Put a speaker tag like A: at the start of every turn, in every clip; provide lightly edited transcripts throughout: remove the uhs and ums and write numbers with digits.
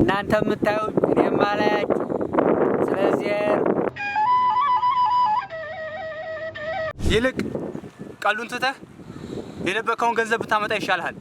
A: እናንተ የምታዩት እኔም አላያችሁ። ስለዚህ ይልቅ ቀሉን ትተህ የደበቀውን ገንዘብ ብታመጣ ይሻልሃል።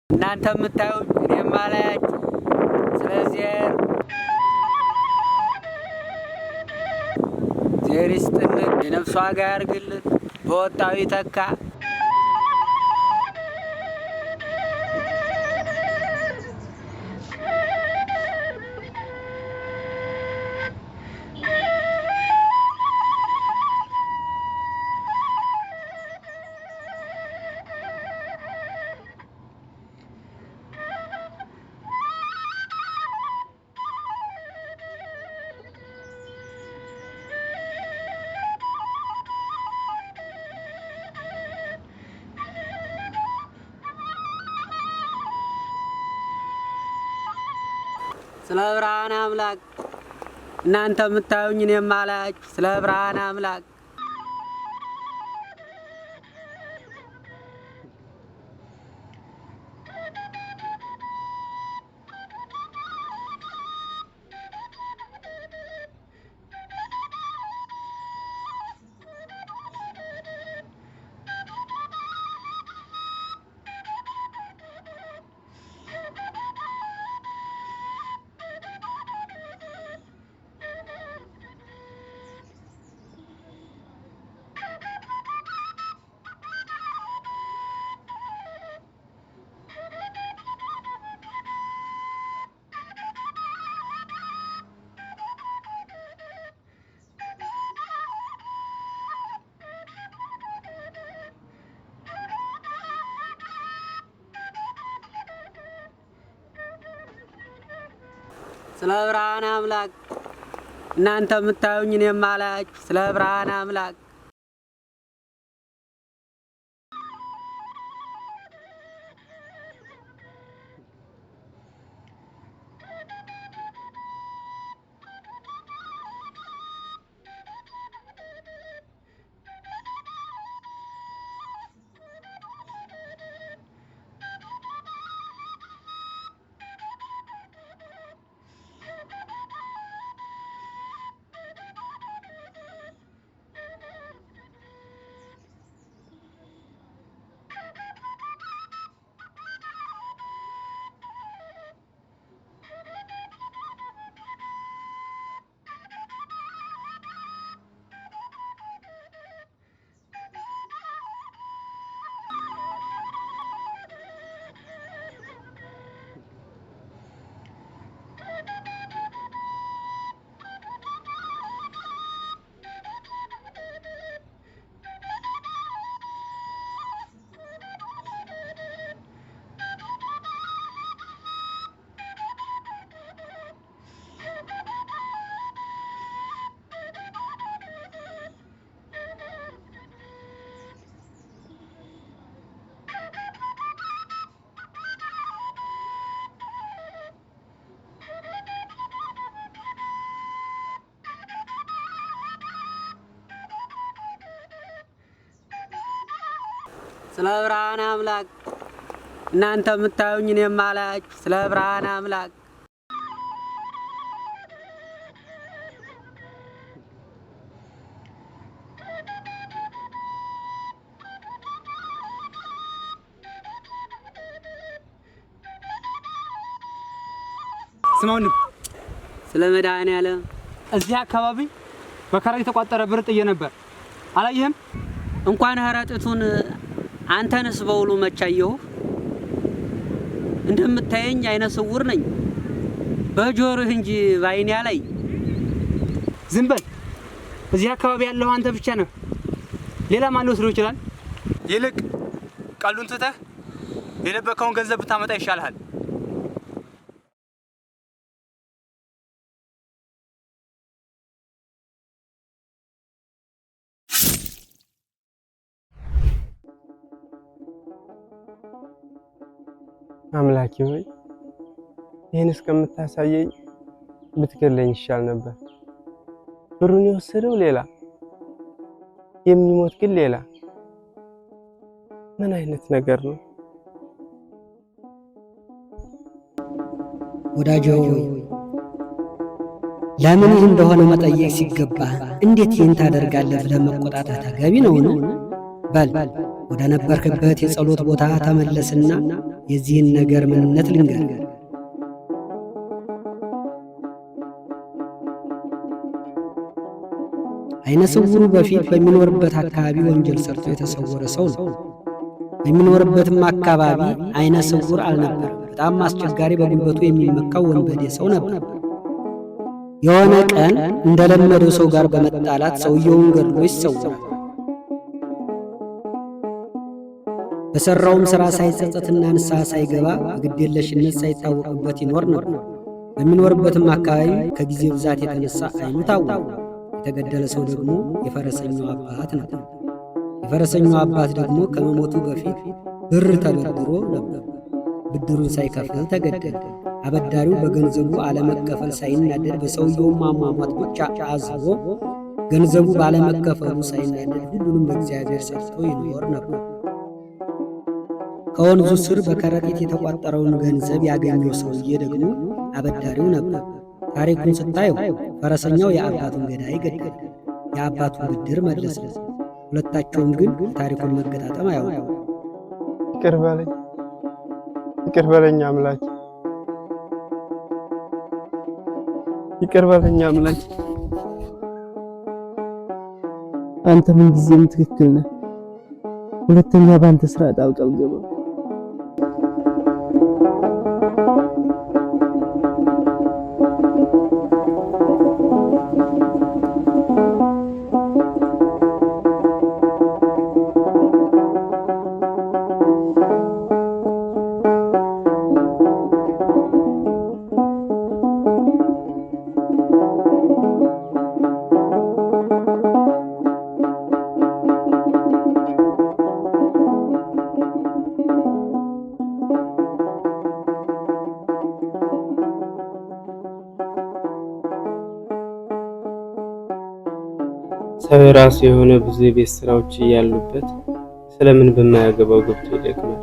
A: እናንተ የምታዩት እኔም አላያችሁ። ስለዚህ እግዚአብሔር ይስጥልን፣ የነፍስ ዋጋ ያርግልን፣ በወጣው ይተካ። ስለ ብርሃን አምላክ እናንተ የምታዩኝ እኔም አላያችሁ። ስለ ብርሃን አምላክ ስለ ብርሃን አምላክ እናንተ የምታዩኝ እኔም አላያችሁ። ስለ ብርሃን አምላክ ስለ ብርሃን አምላክ እናንተ የምታዩኝ እኔ የማላያችሁ ስለ ብርሃን አምላክ
B: ስማውን
A: ስለ መድኃኒዓለም
B: እዚህ አካባቢ በከረጢት የተቋጠረ ብር ጥዬ ነበር። አላየህም?
A: እንኳን ከረጢቱን አንተንስ በውሉ መቻየሁ። እንደምታየኝ አይነ ስውር ነኝ በጆሮህ እንጂ ባይኔ ላይ።
B: ዝም በል። እዚህ አካባቢ ያለው አንተ ብቻ ነህ። ሌላ ማን ሊወስደው ይችላል? ይልቅ ቀሉን ትተህ የደበቀውን ገንዘብ ብታመጣ ይሻልሃል።
C: አምላኬ ሆይ ይህን እስከምታሳየኝ ብትገለኝ ይሻል ነበር። ብሩን የወሰደው ሌላ፣ የሚሞት ግን ሌላ። ምን አይነት ነገር ነው?
D: ወዳጄ ሆይ ለምን ይህ እንደሆነ መጠየቅ ሲገባ እንዴት ይህን ታደርጋለህ ብለህ መቆጣጠር ተገቢ ነውን? በል ወደ ነበርክበት የጸሎት ቦታ ተመለስና የዚህን ነገር ምንነት ልንገር። አይነ ስውሩ በፊት በሚኖርበት አካባቢ ወንጀል ሰርቶ የተሰወረ ሰው ነው። በሚኖርበትም አካባቢ አይነ ስውር አልነበረም። በጣም አስቸጋሪ፣ በጉልበቱ የሚመካው ወንበዴ ሰው ነበር። የሆነ ቀን እንደለመደው ሰው ጋር በመጣላት ሰውየውን ገድሎ ይሰውራል። በሰራውም ሥራ ሳይጸጸትና ንስሐ ሳይገባ በግዴለሽነት ሳይታወቅበት ይኖር ነበር። በሚኖርበትም አካባቢ ከጊዜ ብዛት የተነሳ አይኑ ታወረ። የተገደለ ሰው ደግሞ የፈረሰኛው አባት ነበር። የፈረሰኛው አባት ደግሞ ከመሞቱ በፊት ብር ተበድሮ ነበር። ብድሩን ሳይከፍል ተገደለ። አበዳሪው በገንዘቡ አለመከፈል ሳይናደድ በሰውየው ማሟሟት ብቻ አዝኖ ገንዘቡ ባለመከፈሉ ሳይናደድ ሁሉንም ለእግዚአብሔር ሰጥቶ ይኖር ነበር። ከወንዙ ስር በከረጢት የተቋጠረውን ገንዘብ ያገኘው ሰውዬ ደግሞ አበዳሪው ነበር። ታሪኩን ስታየው ፈረሰኛው የአባቱን ገዳይ ገደለ፣ የአባቱን ብድር መለሰ። ሁለታቸውም ግን ታሪኩን መገጣጠም አያውቁም።
C: ይቅር በለኝ አምላክ፣ ይቅር በለኝ አምላክ።
E: አንተ ምን ጊዜም ትክክል ነህ። ሁለተኛ በአንተ ስራ ጣልቃ አልገባም።
C: ሰው ራሱ የሆነ ብዙ የቤት ስራዎች ያሉበት ስለምን በማያገባው ገብቶ ይደክማል?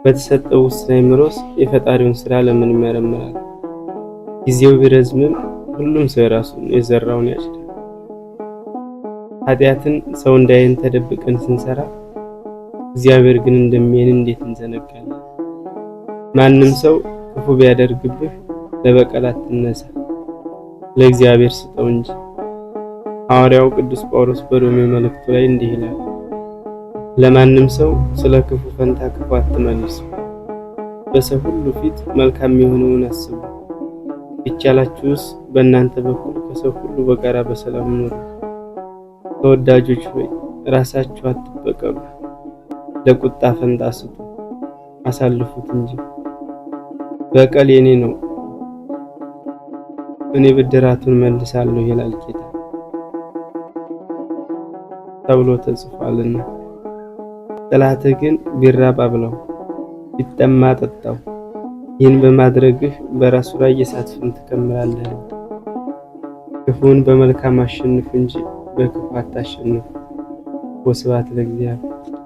C: በተሰጠው ውስን አእምሮስ የፈጣሪውን ስራ ለምን ይመረምራል? ጊዜው ቢረዝምም ሁሉም ሰው ራሱን የዘራውን ያጭዳል። ኃጢአትን ሰው እንዳይን ተደብቀን ስንሰራ እግዚአብሔር ግን እንደሚያየን እንዴት እንዘነጋለን? ማንም ሰው ክፉ ቢያደርግብህ ለበቀል አትነሳ፣ ለእግዚአብሔር ስጠው እንጂ። ሐዋርያው ቅዱስ ጳውሎስ በሮሜ መልእክቱ ላይ እንዲህ ይላል፣ ለማንም ሰው ስለ ክፉ ፈንታ ክፉ አትመልሱ፣ በሰው ሁሉ ፊት መልካም የሆነውን አስቡ። ቢቻላችሁስ በእናንተ በኩል ከሰው ሁሉ በጋራ በሰላም ኑሩ። ተወዳጆች ሆይ ራሳችሁ አትበቀሉ፣ ለቁጣ ፈንታ ስጡ፣ አሳልፉት እንጂ። በቀል የኔ ነው፣ እኔ ብድራቱን መልሳለሁ ይላል ጌታ ተብሎ ተጽፏልና። ጠላትህ ግን ቢራብ አብላው፣ ቢጠማ አጠጣው። ይህን በማድረግህ በራሱ ላይ የእሳት ፍም ትከምራለህ። ክፉን በመልካም አሸንፉ እንጂ በክፉ አታሸንፉ። ወስብሐት ለእግዚአብሔር።